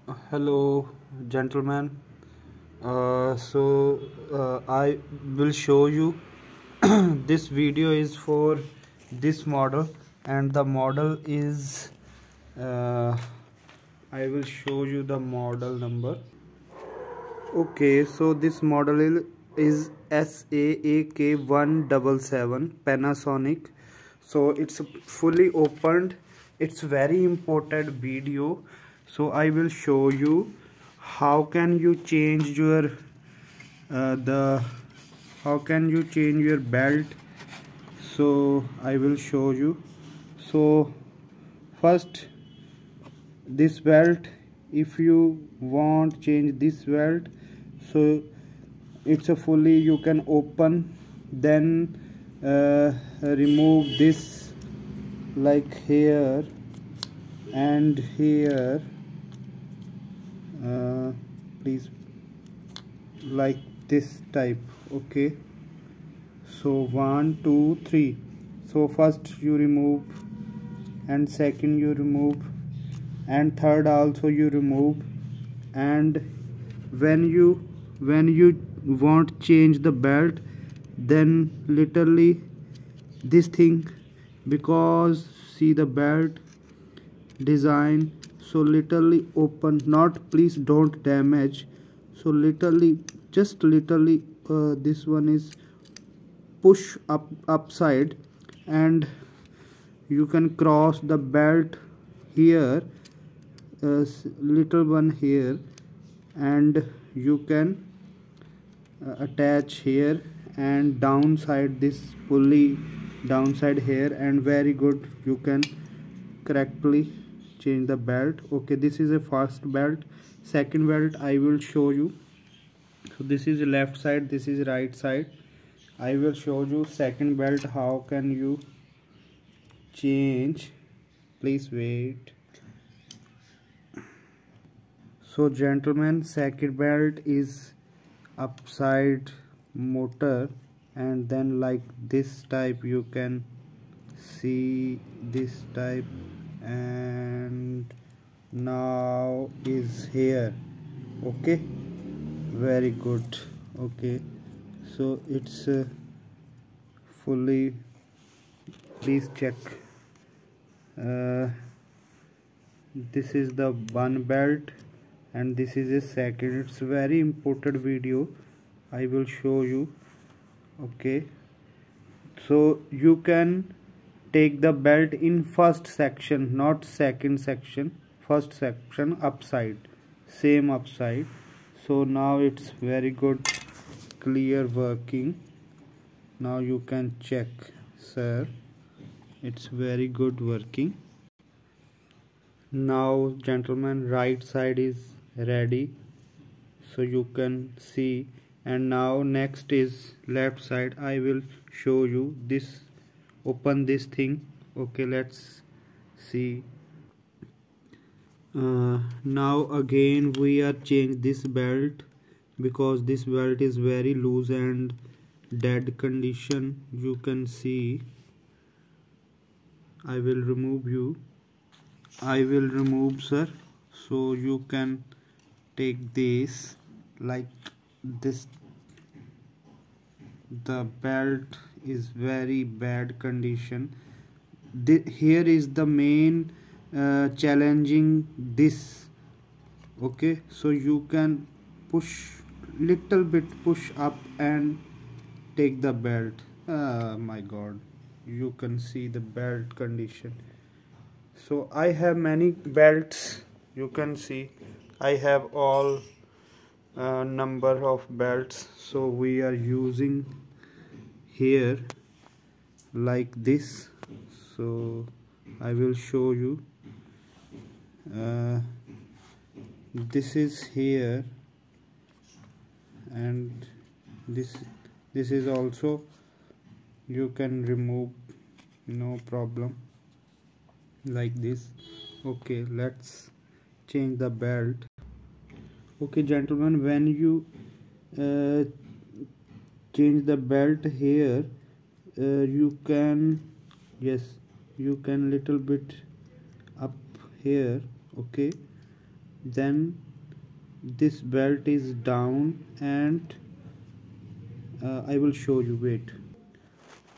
Hello, gentlemen. I will show you. This video is for this model, and the model is. Uh, I will show you the model number. Okay, so this model is sa-ak177 Panasonic. So it's fully opened. It's very important video. So I will show you how can you change your how can you change your belt. So I will show you. So first, this belt, if you want change this belt, so it's a fully you can open, then remove this like here and here, please, like this type. Okay, so 1 2 3. So first you remove, and second you remove, and third also you remove. And when you want change the belt, then literally this thing, because see the belt design, so literally open, not, please don't damage. So literally, just literally, this one is push up upside, and you can cross the belt here, little one here, and you can attach here, and downside this pulley downside here, and very good, you can correctly change the belt. Okay, this is a first belt. Second belt I will show you. So this is left side, this is right side. I will show you second belt how can you change. Please wait. So gentlemen, second belt is upside motor, and then like this type, you can see this type, and now is here. Okay, very good. Okay, so it's fully, please check. This is the one belt, and this is a second. It's very important video, I will show you. Okay, so you can take the belt in first section, not second section, first section upside, same upside. So now it's very good, clear working. Now you can check, sir, it's very good working. Now gentlemen, right side is ready, so you can see. And now next is left side. I will show you this. Open this thing. Okay, let's see. Now again we are change this belt, because this belt is very loose and dead condition. You can see. I will remove you. I will remove, sir. So you can take this like this. The belt is very bad condition. Here is the main challenging this. Okay, so you can push little bit, push up and take the belt. My god, you can see the belt condition. So I have many belts, you can see. I have all number of belts. So we are using here like this. So I will show you. This is here, and this is also, you can remove, no problem, like this. Okay, let's change the belt. Okay gentlemen, when you change the belt here, you can, yes, you can little bit up here. Okay, then this belt is down, and I will show you, wait.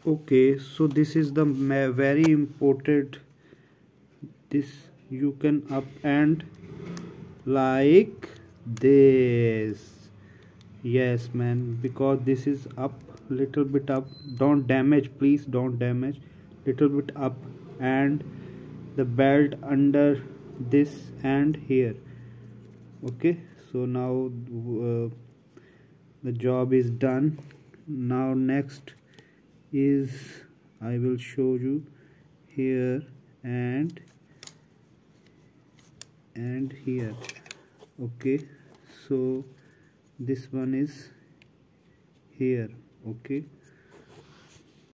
Okay, so this is the very important, this you can up and like this. Yes man, because this is up, little bit up, don't damage, please don't damage, little bit up, and the belt under this and here. Okay, so now the job is done. Now next is I will show you here and here. Okay, so this one is here. Okay,